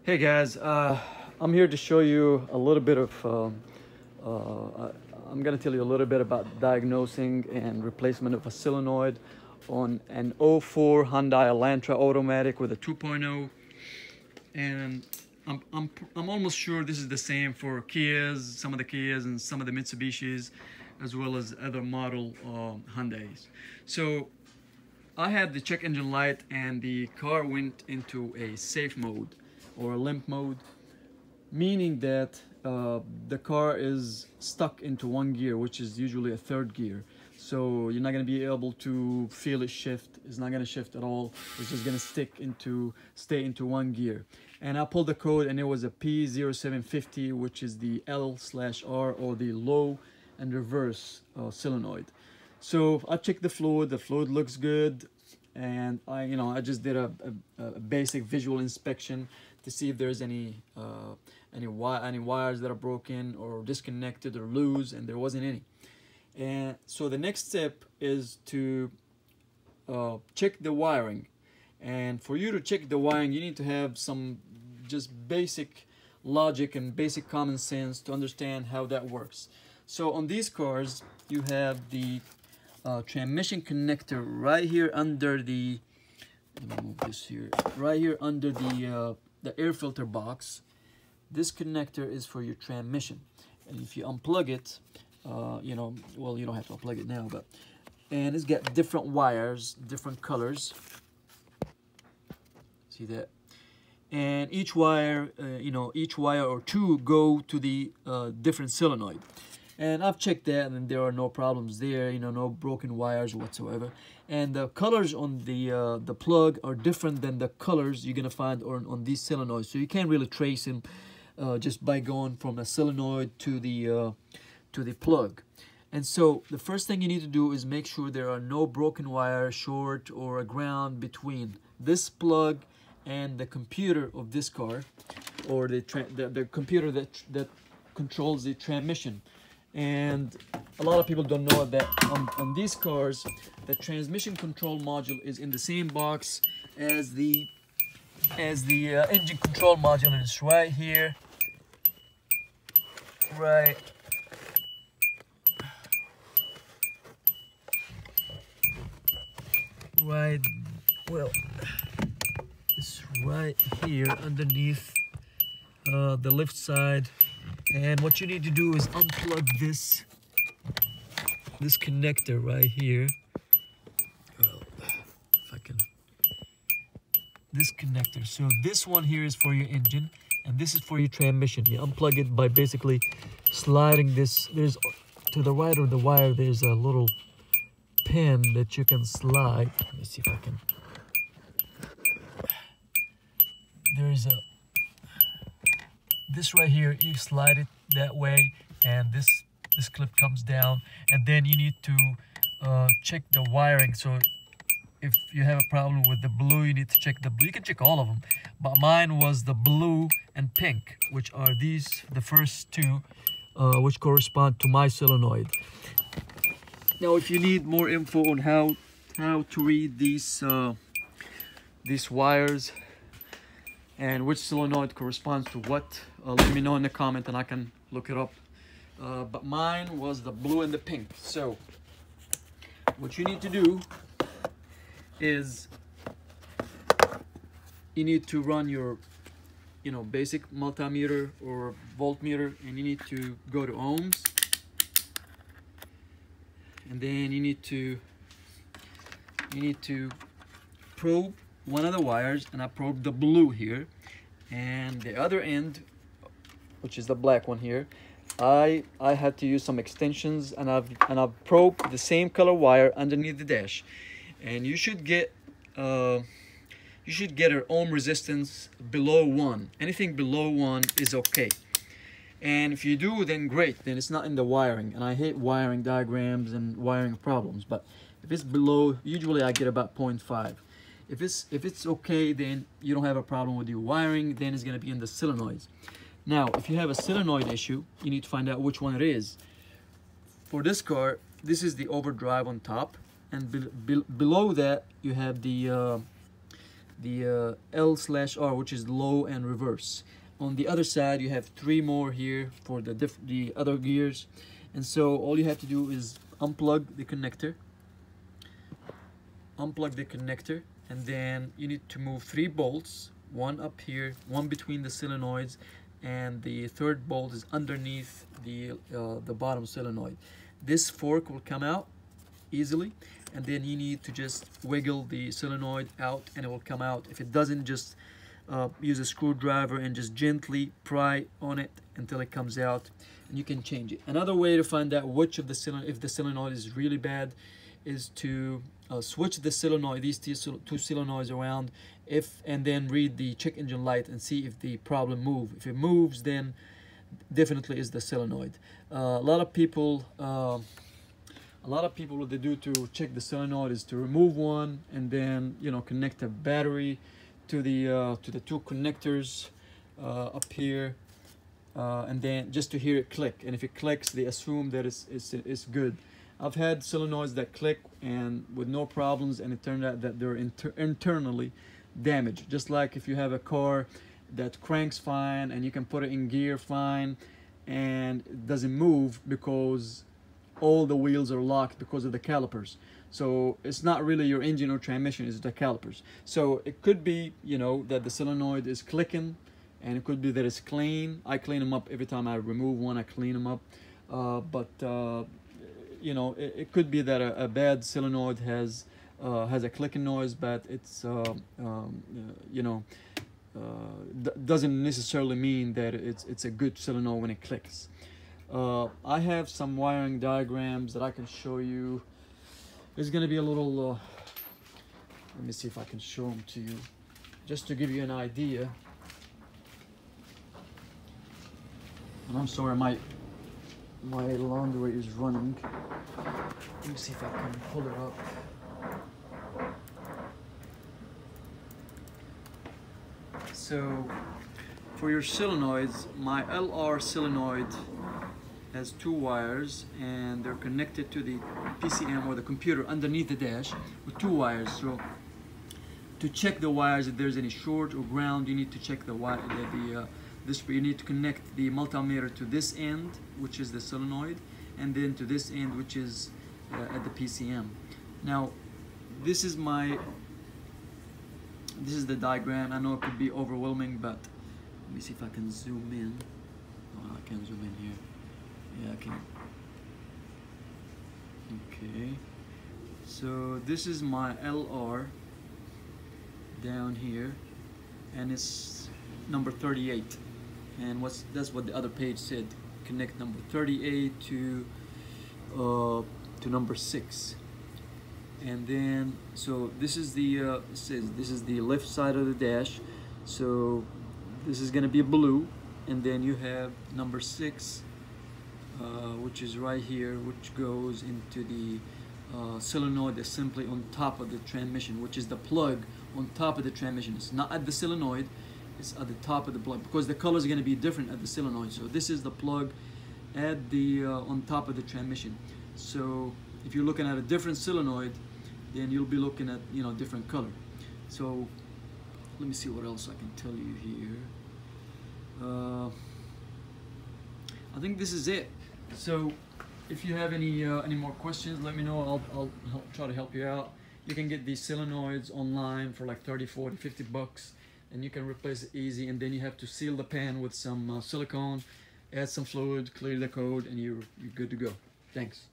Hey guys, I'm here to show you a little bit of, I'm going to tell you a little bit about diagnosing and replacement of a solenoid on an '04 Hyundai Elantra automatic with a 2.0. And I'm almost sure this is the same for Kias, some of the Kias and some of the Mitsubishis, as well as other model Hyundais. So I had the check engine light and the car went into a safe mode or a limp mode, meaning that the car is stuck into one gear, which is usually a third gear. So you're not going to be able to feel it shift. It's not going to shift at all. It's just going to stay into one gear. And I pulled the code and it was a P0750, which is the L/R or the low and reverse solenoid. So I checked the fluid. The fluid looks good, and I just did a basic visual inspection to see if there's any wires that are broken or disconnected or loose, and there wasn't any. And so the next step is to check the wiring. And for you to check the wiring, you need to have some just basic logic and basic common sense to understand how that works. So on these cars, you have the transmission connector right here under the, let me move this here, right here under the air filter box. This connector is for your transmission, and if you unplug it, well, you don't have to unplug it now, but, and it's got different wires, different colors. See that? And each wire, each wire or two go to the different solenoid. And I've checked that, and there are no problems there, no broken wires whatsoever. And the colors on the plug are different than the colors you're gonna find on these solenoids. So you can't really trace them just by going from a solenoid to the plug. And so the first thing you need to do is make sure there are no broken wires, short, or a ground between this plug and the computer of this car, or the computer that controls the transmission. And a lot of people don't know that on these cars, the transmission control module is in the same box as the engine control module, and it's right here, right well, it's right here underneath the left side. And what you need to do is unplug this connector right here. Well, if I can, this connector. So this one here is for your engine, and this is for your transmission. You unplug it by basically sliding this. There's to the right of the wire, there's a little pin that you can slide. Let me see if I can. There's this right here, you slide it that way, and this clip comes down, and then you need to check the wiring. So if you have a problem with the blue, you need to check the blue. You can check all of them, but mine was the blue and pink, which are the first two, which correspond to my solenoid. Now, if you need more info on how to read these wires and which solenoid corresponds to what, let me know in the comment and I can look it up. But mine was the blue and the pink. So what you need to do is you need to run your basic multimeter or voltmeter, and you need to go to ohms, and then you need to probe one of the wires, and I probed the blue here, and the other end, which is the black one here, I had to use some extensions, and I've probed the same color wire underneath the dash, and you should get an ohm resistance below 1. Anything below 1 is okay. And if you do, then great, then it's not in the wiring. And I hate wiring diagrams and wiring problems, but if it's below, usually I get about 0.5. If it's okay, then you don't have a problem with your wiring, then it's going to be in the solenoids. Now, if you have a solenoid issue, you need to find out which one it is. For this car, this is the overdrive on top, and below that you have the the L/R, which is low and reverse. On the other side, you have 3 more here for the other gears. And so all you have to do is unplug the connector, and then you need to move 3 bolts, one up here, one between the solenoids, and the third bolt is underneath the bottom solenoid. This fork will come out easily, and then you need to just wiggle the solenoid out and it will come out. If it doesn't, just use a screwdriver and just gently pry on it until it comes out, and you can change it. Another way to find out which of the if the solenoid is really bad is to switch the solenoid, these two solenoids around, and then read the check engine light and see if the problem moves. If it moves, then definitely is the solenoid. A lot of people what they do to check the solenoid is to remove one and then connect a battery to the 2 connectors up here, and then just to hear it click. And if it clicks, they assume that it's good. I've had solenoids that click and with no problems, and it turned out that they're internally damaged. Just like if you have a car that cranks fine and you can put it in gear fine and it doesn't move because all the wheels are locked because of the calipers. So it's not really your engine or transmission, it's the calipers. So it could be, that the solenoid is clicking, and it could be that it's clean. I clean them up every time I remove one. I clean them up, it could be that a bad solenoid has a clicking noise, but it's doesn't necessarily mean that it's a good solenoid when it clicks. I have some wiring diagrams that I can show you. It's going to be a little, let me see if I can show them to you, just to give you an idea. And I'm sorry, my laundry is running. Let me see if I can pull it up. So for your solenoids, my LR solenoid has 2 wires, and they're connected to the PCM or the computer underneath the dash with 2 wires. So to check the wires, if there's any short or ground, you need to check the wire. You need to connect the multimeter to this end, which is the solenoid, and then to this end, which is at the PCM. Now, this is the diagram. I know it could be overwhelming, but let me see if I can zoom in. Oh, I can't zoom in here. Yeah, I can. Okay. So this is my LR down here, and it's number 38. And that's what the other page said. Connect number 38 to number 6. And then, so this is the this is the left side of the dash. So this is gonna be blue, and then you have number 6, which is right here, which goes into the solenoid assembly on top of the transmission, which is the plug on top of the transmission. It's not at the solenoid, it's at the top of the plug, because the colors are going to be different at the solenoid. So this is the plug at the on top of the transmission. So if you're looking at a different solenoid, then you'll be looking at different color. So let me see what else I can tell you here. I think this is it. So if you have any more questions, let me know. I'll try to help you out. You can get these solenoids online for like 30, 40, 50 bucks, and you can replace it easy. And then you have to seal the pan with some silicone, add some fluid, clear the code, and you're good to go. Thanks.